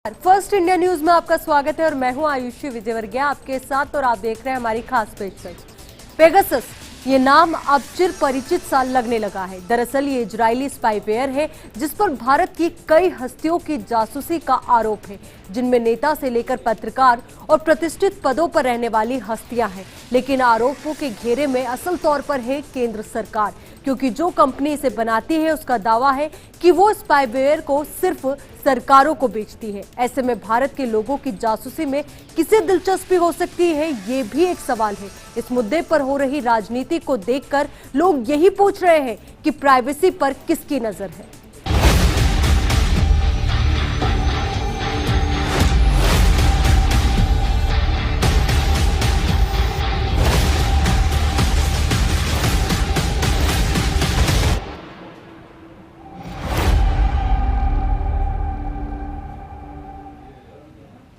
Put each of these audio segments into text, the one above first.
First India news में आपका स्वागत है और मैं हूं आयुषी विजयवर्गीय आपके साथ और आप देख रहे हैं हमारी खास पेशकश। पेगासस ये नाम अब चिर परिचित सा लगने लगा है। दरअसल ये इजरायली स्पाईवेयर है जिस पर भारत की कई हस्तियों की जासूसी का आरोप है, जिनमें नेता से लेकर पत्रकार और प्रतिष्ठित पदों पर रहने वाली हस्तियां हैं। लेकिन आरोपों के घेरे में असल तौर पर है केंद्र सरकार, क्योंकि जो कंपनी इसे बनाती है उसका दावा है कि वो स्पाईवेयर को सिर्फ सरकारों को बेचती है। ऐसे में भारत के लोगों की जासूसी में किसे दिलचस्पी हो सकती है, ये भी एक सवाल है। इस मुद्दे पर हो रही राजनीति को देखकर लोग यही पूछ रहे हैं कि प्राइवेसी पर किसकी नजर है।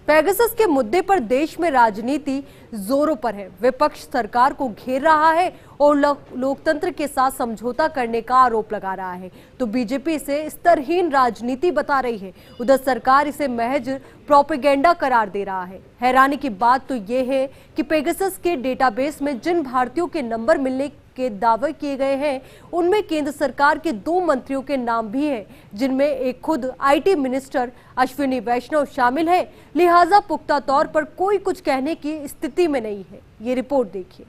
पेगासस के मुद्दे पर देश में राजनीति जोरों पर है। विपक्ष सरकार को घेर रहा है और लोकतंत्र के साथ समझौता करने का आरोप लगा रहा है, तो बीजेपी इसे स्तरहीन राजनीति बता रही है। उधर सरकार इसे महज प्रोपेगेंडा करार दे रहा है। हैरानी की बात तो ये है कि पेगासस के डेटाबेस में जिन भारतीयों के नंबर मिलने के दावे किए गए हैं उनमें केंद्र सरकार के 2 मंत्रियों के नाम भी हैं, जिनमें एक खुद आईटी मिनिस्टर अश्विनी वैष्णव शामिल है। लिहाजा पुख्ता तौर पर कोई कुछ कहने की स्थिति में नहीं है। ये रिपोर्ट देखिए।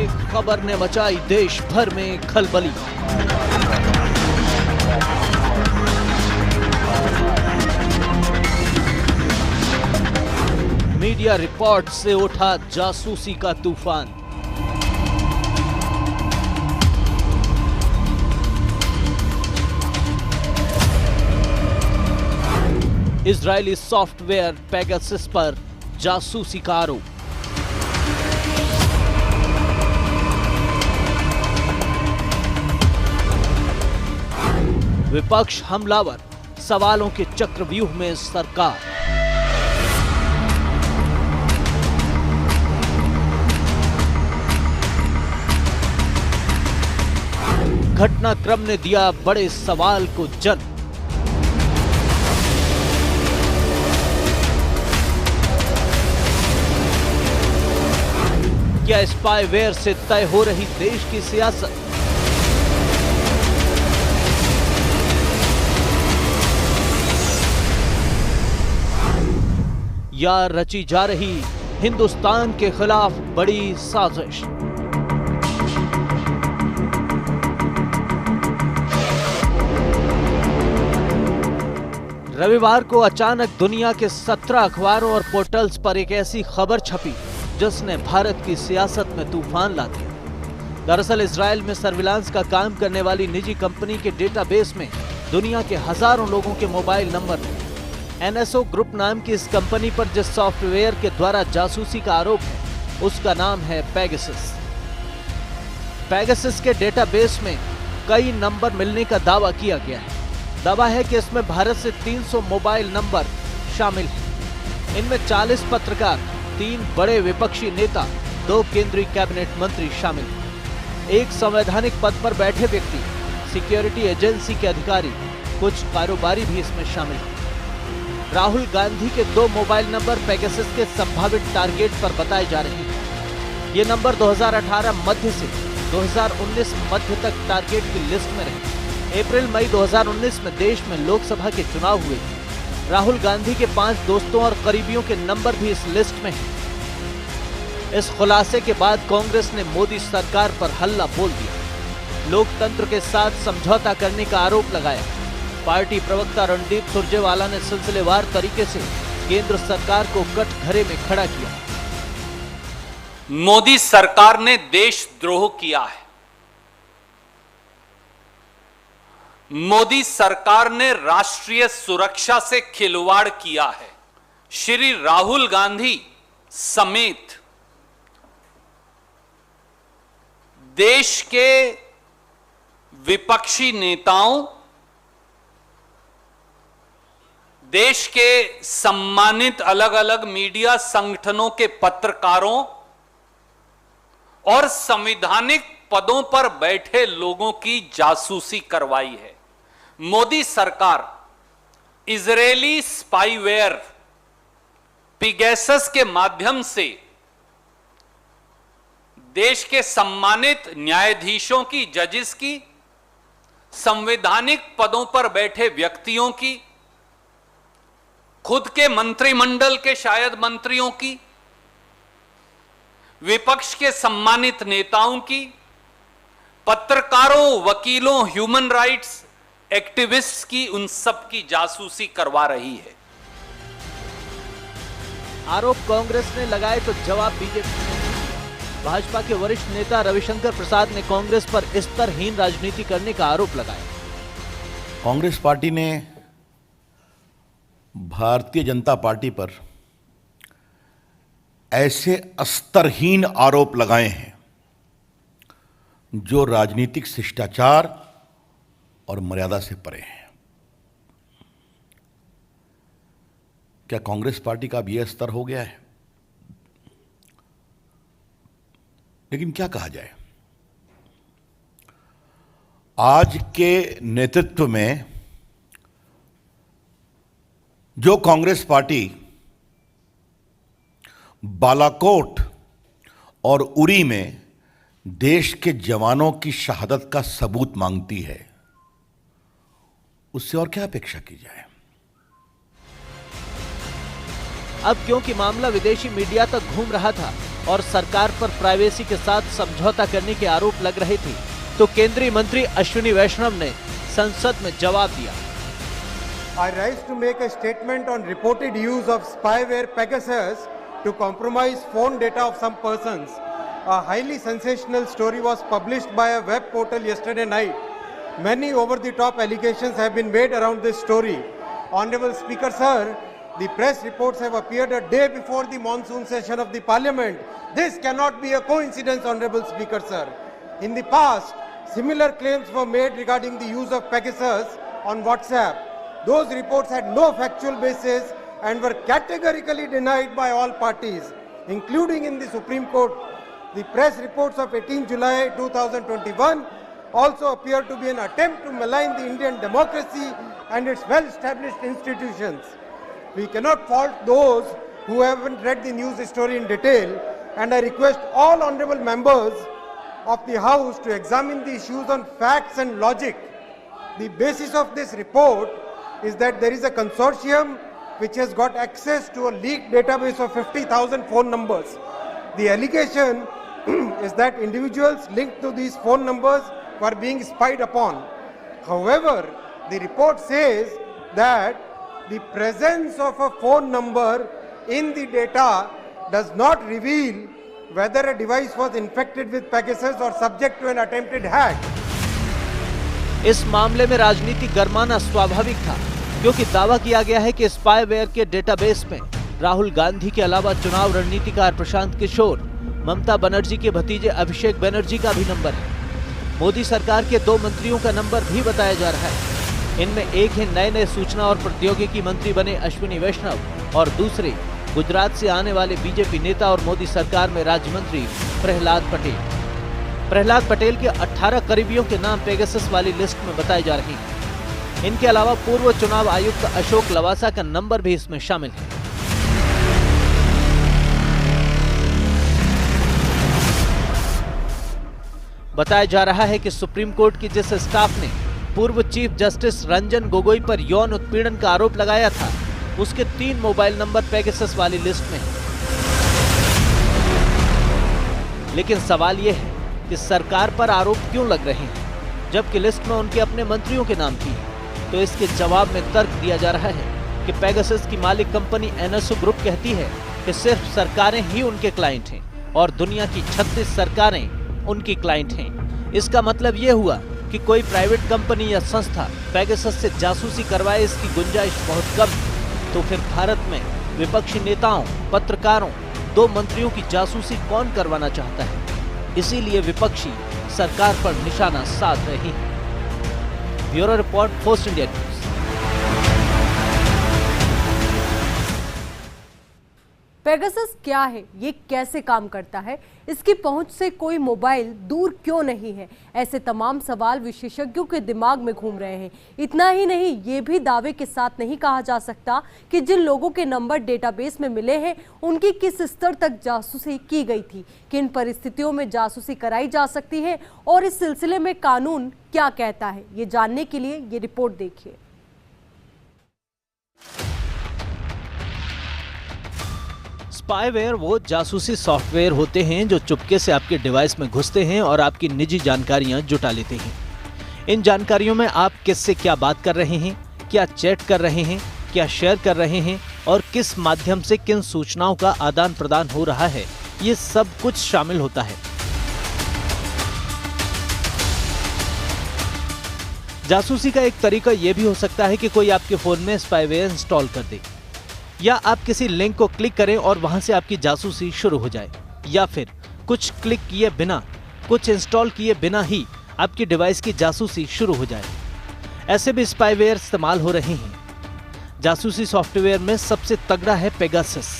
एक खबर ने मचाई देश भर में खलबली। मीडिया रिपोर्ट से उठा जासूसी का तूफान। इजरायली सॉफ्टवेयर पेगासस पर जासूसी का आरोप। विपक्ष हमलावर, सवालों के चक्रव्यूह में सरकार। घटनाक्रम ने दिया बड़े सवाल को जन्म। क्या स्पाईवेयर से तय हो रही देश की सियासत? या रची जा रही हिंदुस्तान के खिलाफ बड़ी साजिश? रविवार को अचानक दुनिया के 17 अखबारों और पोर्टल्स पर एक ऐसी खबर छपी जिसने भारत की सियासत में तूफान ला दिया। दरअसल इजराइल में सर्विलांस का काम करने वाली निजी कंपनी के डेटाबेस में दुनिया के हजारों लोगों के मोबाइल नंबर थे। एनएसओ ग्रुप नाम की इस कंपनी पर जिस सॉफ्टवेयर के द्वारा जासूसी का आरोप है उसका नाम है पेगासस। पेगासस के डेटाबेस में कई नंबर मिलने का दावा किया गया है। दावा है कि इसमें भारत से 300 मोबाइल नंबर शामिल हैं। इनमें 40 पत्रकार, 3 बड़े विपक्षी नेता, 2 केंद्रीय कैबिनेट मंत्री शामिल हैं। एक संवैधानिक पद पर बैठे व्यक्ति, सिक्योरिटी एजेंसी के अधिकारी, कुछ कारोबारी भी इसमें शामिल हैं। राहुल गांधी के 2 मोबाइल नंबर पेगासस के संभावित टारगेट पर बताए जा रहे हैं। ये नंबर 2018 मध्य से 2019 मध्य तक टारगेट की लिस्ट में रहे। अप्रैल मई 2019 में देश में लोकसभा के चुनाव हुए। राहुल गांधी के 5 दोस्तों और करीबियों के नंबर भी इस लिस्ट में हैं। इस खुलासे के बाद कांग्रेस ने मोदी सरकार पर हल्ला बोल दिया, लोकतंत्र के साथ समझौता करने का आरोप लगाया। पार्टी प्रवक्ता रणदीप सुरजेवाला ने सिलसिलेवार तरीके से केंद्र सरकार को कटघरे में खड़ा किया। मोदी सरकार ने देशद्रोह किया है। मोदी सरकार ने राष्ट्रीय सुरक्षा से खिलवाड़ किया है। श्री राहुल गांधी समेत देश के विपक्षी नेताओं, देश के सम्मानित अलग अलग मीडिया संगठनों के पत्रकारों और संवैधानिक पदों पर बैठे लोगों की जासूसी करवाई है। मोदी सरकार इजरायली स्पाईवेयर पिगेसस के माध्यम से देश के सम्मानित न्यायाधीशों की, जजेस की, संवैधानिक पदों पर बैठे व्यक्तियों की, खुद के मंत्रिमंडल के शायद मंत्रियों की, विपक्ष के सम्मानित नेताओं की, पत्रकारों, वकीलों, ह्यूमन राइट्स एक्टिविस्ट्स की, उन सब की जासूसी करवा रही है। आरोप कांग्रेस ने लगाए तो जवाब बीजेपी ने। भाजपा के वरिष्ठ नेता रविशंकर प्रसाद ने कांग्रेस पर स्तरहीन राजनीति करने का आरोप लगाया। कांग्रेस पार्टी ने भारतीय जनता पार्टी पर ऐसे स्तरहीन आरोप लगाए हैं जो राजनीतिक शिष्टाचार और मर्यादा से परे हैं। क्या कांग्रेस पार्टी का अब यह स्तर हो गया है? लेकिन क्या कहा जाए, आज के नेतृत्व में जो कांग्रेस पार्टी बालाकोट और उरी में देश के जवानों की शहादत का सबूत मांगती है, उससे और क्या अपेक्षा की जाए। अब क्योंकि मामला विदेशी मीडिया तक घूम रहा था और सरकार पर प्राइवेसी के साथ समझौता करने के आरोप लग रहे थे, तो केंद्रीय मंत्री अश्विनी वैष्णव ने संसद में जवाब दिया। I rise to make a statement on reported use of spyware Pegasus to compromise phone data of some persons. A highly sensational story was published by a web portal yesterday night. Many over-the-top allegations have been made around this story. Honorable Speaker, sir, the press reports have appeared a day before the monsoon session of the Parliament. This cannot be a coincidence, Honorable Speaker, sir. In the past, similar claims were made regarding the use of Pegasus on WhatsApp. Those reports had no factual basis and were categorically denied by all parties, including in the Supreme Court. The press reports of 18 July 2021 also appear to be an attempt to malign the Indian democracy and its well-established institutions. We cannot fault those who haven't read the news story in detail, and I request all honorable members of the House to examine the issues on facts and logic. The basis of this report is that there is a consortium which has got access to a leaked database of 50,000 phone numbers. The allegation is that individuals linked to these phone numbers were being spied upon. However, the report says that the presence of a phone number in the data does not reveal whether a device was infected with Pegasus or subject to an attempted hack. इस मामले में राजनीति गरमाना स्वाभाविक था, क्योंकि दावा किया गया है कि स्पाईवेयर के डेटाबेस में राहुल गांधी के अलावा चुनाव रणनीतिकार प्रशांत किशोर, ममता बनर्जी के भतीजे अभिषेक बनर्जी का भी नंबर है। मोदी सरकार के 2 मंत्रियों का नंबर भी बताया जा रहा है। इनमें एक ही नए सूचना और प्रौद्योगिकी मंत्री बने अश्विनी वैष्णव और दूसरे गुजरात से आने वाले बीजेपी नेता और मोदी सरकार में राज्य मंत्री प्रहलाद पटेल। प्रहलाद पटेल के 18 करीबियों के नाम पेगासस वाली लिस्ट में बताए जा रहे हैं। इनके अलावा पूर्व चुनाव आयुक्त अशोक लवासा का नंबर भी इसमें शामिल है। बताया जा रहा है कि सुप्रीम कोर्ट की जिस स्टाफ ने पूर्व चीफ जस्टिस रंजन गोगोई पर यौन उत्पीड़न का आरोप लगाया था, उसके 3 मोबाइल नंबर पेगासस वाली लिस्ट में हैं। लेकिन सवाल यह है कि सरकार पर आरोप क्यों लग रहे हैं, जबकि लिस्ट में उनके अपने मंत्रियों के नाम भी हैं। तो इसके जवाब में तर्क दिया जा रहा है कि पेगासस की मालिक कंपनी एनएसओ ग्रुप कहती है कि सिर्फ सरकारें ही उनके क्लाइंट हैं और दुनिया की 36 सरकारें उनकी क्लाइंट हैं। इसका मतलब यह हुआ कि कोई प्राइवेट कंपनी या संस्था पेगासस से जासूसी करवाए, इसकी गुंजाइश बहुत कम है। तो फिर भारत में विपक्षी नेताओं, पत्रकारों, 2 मंत्रियों की जासूसी कौन करवाना चाहता है? इसीलिए विपक्षी सरकार पर निशाना साध रहे हैं। Bureau report, post India news. Pegasus क्या है, ये कैसे काम करता है, इसकी पहुंच से कोई मोबाइल दूर क्यों नहीं है, ऐसे तमाम सवाल विशेषज्ञों के दिमाग में घूम रहे हैं। इतना ही नहीं, ये भी दावे के साथ नहीं कहा जा सकता कि जिन लोगों के नंबर डेटाबेस में मिले हैं उनकी किस स्तर तक जासूसी की गई थी, किन परिस्थितियों में जासूसी कराई जा सकती है और इस सिलसिले में कानून क्या कहता है। ये जानने के लिए ये रिपोर्ट देखिए। स्पाईवेयर वो जासूसी सॉफ्टवेयर होते हैं जो चुपके से आपके डिवाइस में घुसते हैं और आपकी निजी जानकारियां जुटा लेते हैं। इन जानकारियों में आप किससे क्या बात कर रहे हैं, क्या चैट कर रहे हैं, क्या शेयर कर रहे हैं और किस माध्यम से किन सूचनाओं का आदान प्रदान हो रहा है, ये सब कुछ शामिल होता है। जासूसी का एक तरीका यह भी हो सकता है कि कोई आपके फोन में स्पाईवेयर इंस्टॉल कर दे, या आप किसी लिंक को क्लिक करें और वहां से आपकी जासूसी शुरू हो जाए, या फिर कुछ क्लिक किए बिना, कुछ इंस्टॉल किए बिना ही आपकी डिवाइस की जासूसी शुरू हो जाए। ऐसे भी स्पाईवेयर इस्तेमाल हो रहे हैं। जासूसी सॉफ्टवेयर में सबसे तगड़ा है पेगासस।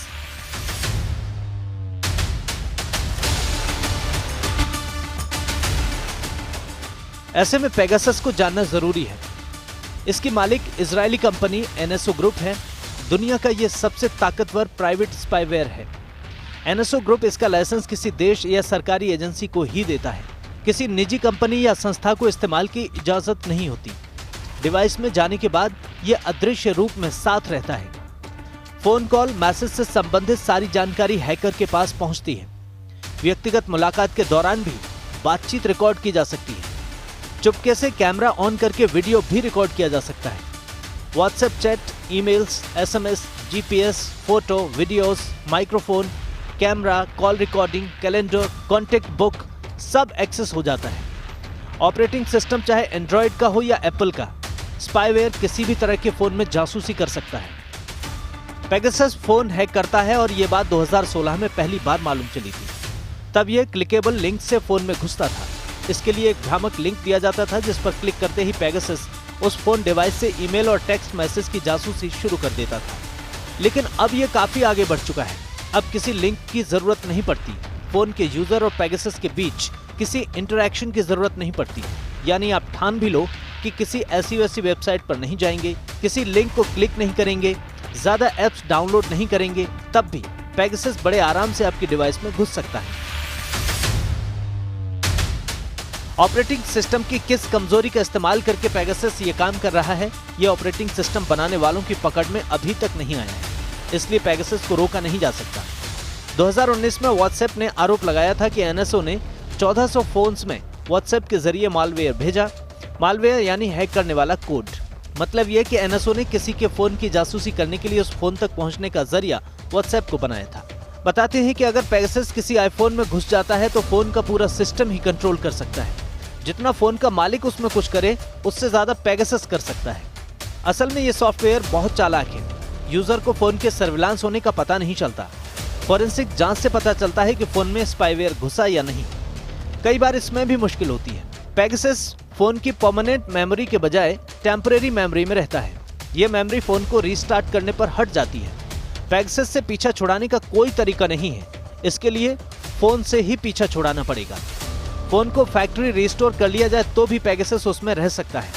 ऐसे में पेगासस को जानना जरूरी है। इसकी मालिक इजरायली कंपनी NSO ग्रुप है। दुनिया का यह सबसे ताकतवर प्राइवेट स्पाईवेयर है। NSO ग्रुप इसका लाइसेंस किसी देश या सरकारी एजेंसी को ही देता है। किसी निजी कंपनी या संस्था को इस्तेमाल की इजाजत नहीं होती। डिवाइस में जाने के बाद यह अदृश्य रूप में साथ रहता है। फोन कॉल, मैसेज से संबंधित सारी जानकारी हैकर के पास पहुंचती है। व्यक्तिगत मुलाकात के दौरान भी बातचीत रिकॉर्ड की जा सकती है। चुपके से कैमरा ऑन करके वीडियो भी रिकॉर्ड किया जा सकता है। WhatsApp chat, emails, SMS, GPS, photo, videos, microphone, camera, call recording, calendar, contact book सब एक्सेस हो जाता है। ऑपरेटिंग सिस्टम चाहे एंड्रॉयड का हो या एप्पल का, स्पाईवेयर किसी भी तरह के फोन में जासूसी कर सकता है। पेगासस फोन हैक करता है और ये बात 2016 में पहली बार मालूम चली थी। तब यह क्लिकेबल लिंक से फोन में घुसता था। इसके लिए एक भ्रामक लिंक दिया जाता था जिस पर क्लिक करते ही पेगासस उस फोन डिवाइस से ईमेल और टेक्स्ट मैसेज की जासूसी शुरू कर देता था। लेकिन अब यह काफी आगे बढ़ चुका है। अब किसी लिंक की जरूरत नहीं पड़ती। फोन के यूजर और पेगासस के बीच किसी इंटरैक्शन की जरूरत नहीं पड़ती। यानी आप ठान भी लो कि किसी ऐसी वैसी वेबसाइट पर नहीं जाएंगे, किसी लिंक को क्लिक नहीं करेंगे, ज्यादा एप्स डाउनलोड नहीं करेंगे, तब भी पेगासस बड़े आराम से आपकी डिवाइस में घुस सकता है। ऑपरेटिंग सिस्टम की किस कमजोरी का इस्तेमाल करके पेगासस ये काम कर रहा है, ये ऑपरेटिंग सिस्टम बनाने वालों की पकड़ में अभी तक नहीं आया है। इसलिए पेगासस को रोका नहीं जा सकता। 2019 में व्हाट्सएप ने आरोप लगाया था कि NSO ने 1400 फोन्स में व्हाट्सएप के जरिए मालवेयर भेजा। मालवेयर यानी हैक करने वाला कोड। मतलब यह कि NSO ने किसी के फोन की जासूसी करने के लिए उस फोन तक पहुंचने का जरिया व्हाट्सएप को बनाया था। बताते हैं कि अगर पेगासस किसी आईफोन में घुस जाता है तो फोन का पूरा सिस्टम ही कंट्रोल कर सकता है। जितना फोन का मालिक उसमें कुछ करे, उससे ज्यादा पेगासस कर सकता है। असल में ये सॉफ्टवेयर बहुत चालाक है। यूजर को फोन के सर्विलांस होने का पता नहीं चलता। फॉरेंसिक जांच से पता चलता है कि फोन में स्पाईवेयर घुसा या नहीं। कई बार इसमें भी मुश्किल होती है। पेगासस फोन की परमानेंट मेमोरी के बजाय टेम्परेरी मेमोरी में रहता है। यह मेमोरी फोन को रीस्टार्ट करने पर हट जाती है। पेगासस से पीछा छुड़ाने का कोई तरीका नहीं है। इसके लिए फोन से ही पीछा छुड़ाना पड़ेगा। फोन को फैक्ट्री रिस्टोर कर लिया जाए तो भी पेगासस उसमें रह सकता है।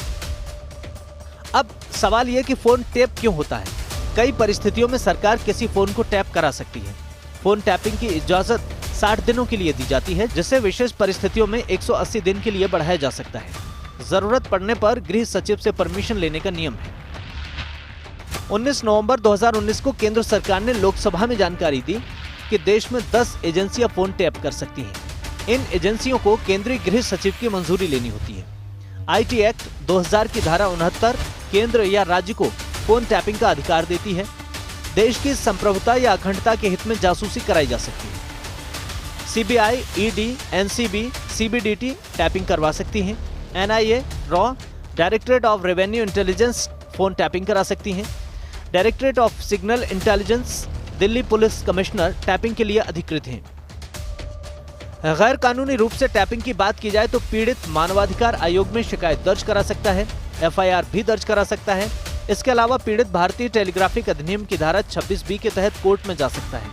अब सवाल यह कि फोन टैप क्यों होता है। कई परिस्थितियों में सरकार किसी फोन को टैप करा सकती है। फोन टैपिंग की इजाजत 60 दिनों के लिए दी जाती है, जिसे विशेष परिस्थितियों में 180 दिन के लिए बढ़ाया जा सकता है। जरूरत पड़ने पर गृह सचिव से परमिशन लेने का नियम है। 19 नवंबर 2019 को केंद्र सरकार ने लोकसभा में जानकारी दी कि देश में 10 एजेंसियां फोन टैप कर सकती हैं। इन एजेंसियों को केंद्रीय गृह सचिव की मंजूरी लेनी होती है। IT एक्ट 2000 की धारा 69 केंद्र या राज्य को फोन टैपिंग का अधिकार देती है। देश की संप्रभुता या अखंडता के हित में जासूसी कराई जा सकती है। CBI, ED, NCB, CBDT tapping करवा सकती हैं। NIA, raw, directorate of revenue intelligence phone tapping करा सकती हैं। Directorate of signal intelligence, Delhi police commissioner tapping के लिए अधिकृत हैं। गैर कानूनी रूप से टैपिंग की बात की जाए तो पीड़ित मानवाधिकार आयोग में शिकायत दर्ज करा सकता है। FIR भी दर्ज करा सकता है। इसके अलावा पीड़ित भारतीय टेलीग्राफिक अधिनियम की धारा 26B के तहत कोर्ट में जा सकता है।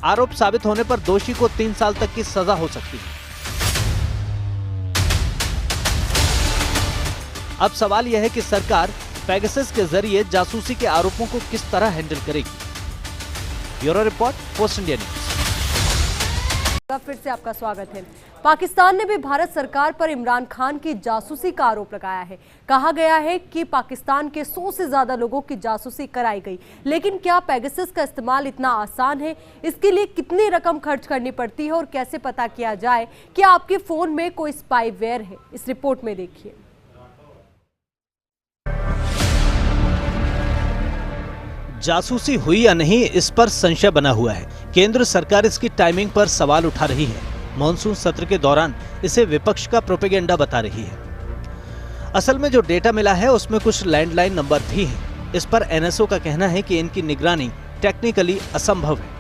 आरोप साबित होने पर दोषी को 3 साल तक की सजा हो सकती है। अब सवाल यह है कि सरकार पेगासस के जरिए जासूसी के आरोपों को किस तरह हैंडल करेगी। Bureau report, post India news. फिर से आपका स्वागत है। पाकिस्तान ने भी भारत सरकार पर इमरान खान की जासूसी का आरोप लगाया है। कहा गया है कि पाकिस्तान के 100 से ज्यादा लोगों की जासूसी कराई गई। लेकिन क्या पेगासस का इस्तेमाल इतना आसान है? इसके लिए कितनी रकम खर्च करनी पड़ती है और कैसे पता किया जाए कि आपके फोन में कोई स्पाईवेयर है? इस रिपोर्ट में देखिए। जासूसी हुई या नहीं, इस पर संशय बना हुआ है। केंद्र सरकार इसकी टाइमिंग पर सवाल उठा रही है। मॉनसून सत्र के दौरान इसे विपक्ष का प्रोपेगेंडा बता रही है। असल में जो डेटा मिला है उसमें कुछ लैंडलाइन नंबर भी हैं। इस पर एनएसओ का कहना है कि इनकी निगरानी टेक्निकली असंभव है।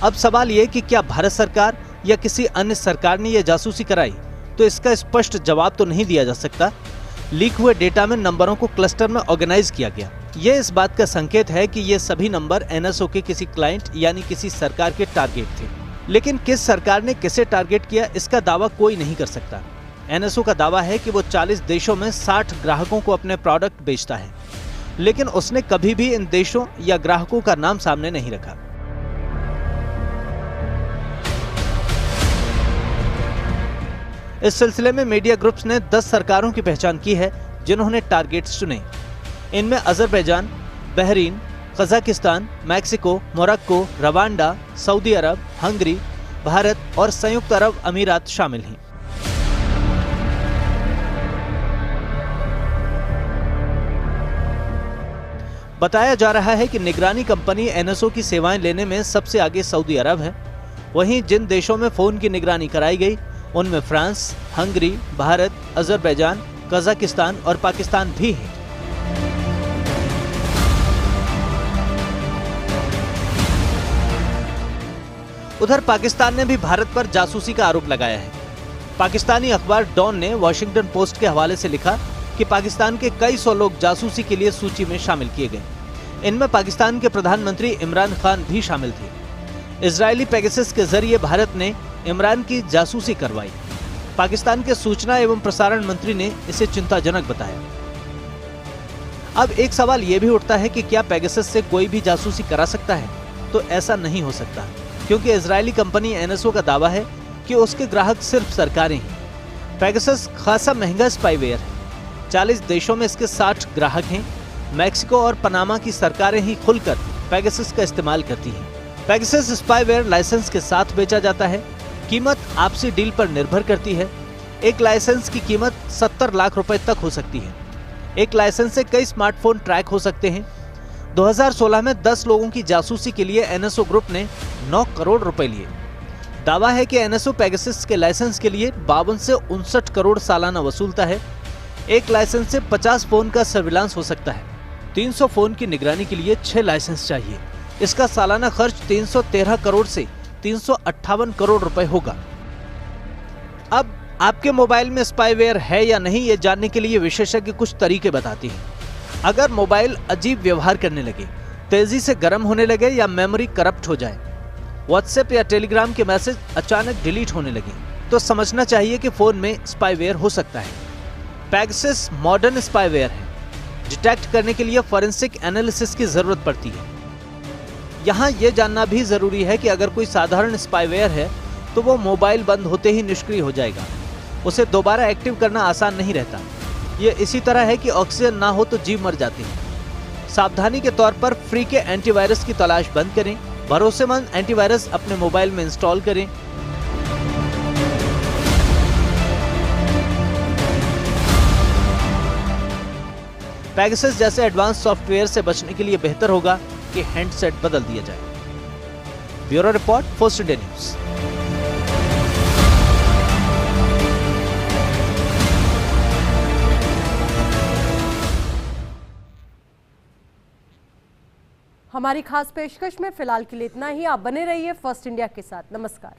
अब सवाल ये कि क्या भारत सरकार या किसी अन्य सरकार ने यह जासूसी कराई, तो इसका स्पष्ट जवाब तो नहीं दिया जा सकता। लीक हुए डेटा में नंबरों को क्लस्टर में ऑर्गेनाइज किया गया। यह इस बात का संकेत है कि ये सभी नंबर एनएसओ के किसी क्लाइंट यानी किसी सरकार के टारगेट थे। लेकिन किस सरकार ने किसे टारगेट किया, इसका दावा कोई नहीं कर सकता। एनएसओ का दावा है कि वो 40 देशों में 60 ग्राहकों को अपने प्रोडक्ट बेचता है, लेकिन उसने कभी भी इन देशों या ग्राहकों का नाम सामने नहीं रखा। इस सिलसिले में मीडिया ग्रुप्स ने 10 सरकारों की पहचान की है जिन्होंने टारगेट्स चुने। इनमें Azerbaijan, Bahrain, Kazakhstan, Mexico, Morocco, Rwanda, Saudi Arab, Hungary, Bharat और संयुक्त अरब अमीरात शामिल हैं। बताया जा रहा है कि निगरानी कंपनी एनएसओ की सेवाएं लेने में सबसे आगे सऊदी अरब है। वहीं जिन देशों में फोन की निगरानी कराई गई उनमें France, Hungary, Bharat, Azerbaijan, Kazakhstan और पाकिस्तान भी हैं। उधर पाकिस्तान ने भी भारत पर जासूसी का आरोप लगाया है। पाकिस्तानी अखबार डॉन ने वॉशिंगटन पोस्ट के हवाले से लिखा कि पाकिस्तान के कई 100 लोग जासूसी के लिए सूची में शामिल किए गए। इनमें पाकिस्तान के प्रधानमंत्री इमरान खान भी शामिल थे। इजरायली पेगासस के जरिए भारत ने इमरान की जासूसी करवाई। पाकिस्तान के सूचना एवं प्रसारण मंत्री ने इसे चिंताजनक बताया। अब एक सवाल यह भी उठता है कि क्या पेगासस से कोई भी जासूसी करा सकता है? तो ऐसा नहीं हो सकता, क्योंकि इजरायली कंपनी एनएसओ का दावा है कि उसके ग्राहक सिर्फ सरकारें हैं। पेगासस खासा महंगा स्पाईवेयर है। 40 देशों में इसके 60 ग्राहक हैं। मैक्सिको और पनामा की सरकारें ही खुलकर पेगासस का इस्तेमाल करती हैं। पेगासस स्पाईवेयर लाइसेंस के साथ बेचा जाता है। कीमत आपसी डील पर निर्भर करती है। एक लाइसेंस की कीमत 70 लाख रुपए तक हो सकती है। एक लाइसेंस से कई स्मार्टफोन ट्रैक हो सकते हैं। 2016 में 10 लोगों की जासूसी के लिए एनएसओ ग्रुप ने 9 करोड़ रुपए लिए। दावा है कि एनएसओ पेगासस के लाइसेंस के लिए 52 से 59 करोड़ सालाना वसूलता है। एक लाइसेंस से 50 फोन का सर्विलांस हो सकता है। 300 फोन की निगरानी के लिए 6 लाइसेंस चाहिए। इसका सालाना खर्च 313 करोड़ से 358 करोड़ रुपए होगा। अब आपके मोबाइल में स्पाईवेयर है या नहीं, ये जानने के लिए विशेषज्ञ कुछ तरीके बताते हैं। अगर मोबाइल अजीब व्यवहार करने लगे, तेजी से गर्म होने लगे या मेमोरी करप्ट हो जाए, व्हाट्सएप या टेलीग्राम के मैसेज अचानक डिलीट होने लगे, तो समझना चाहिए कि फोन में स्पाईवेयर हो सकता है। पेगासस मॉडर्न स्पाईवेयर है। डिटेक्ट करने के लिए फॉरेंसिक एनालिसिस की जरूरत पड़ती है। यहाँ यह जानना भी जरूरी है कि अगर कोई साधारण स्पाईवेयर है तो वो मोबाइल बंद होते ही निष्क्रिय हो जाएगा। उसे दोबारा एक्टिव करना आसान नहीं रहता। ये इसी तरह है कि ऑक्सीजन ना हो तो जीव मर जाती है। सावधानी के तौर पर फ्री के एंटीवायरस की तलाश बंद करें। भरोसेमंद एंटीवायरस अपने मोबाइल में इंस्टॉल करें। पेगासस जैसे एडवांस सॉफ्टवेयर से बचने के लिए बेहतर होगा कि हैंडसेट बदल दिया जाए। Bureau report, post India news. हमारी खास पेशकश में फिलहाल के लिए इतना ही। आप बने रहिए फर्स्ट इंडिया के साथ। नमस्कार।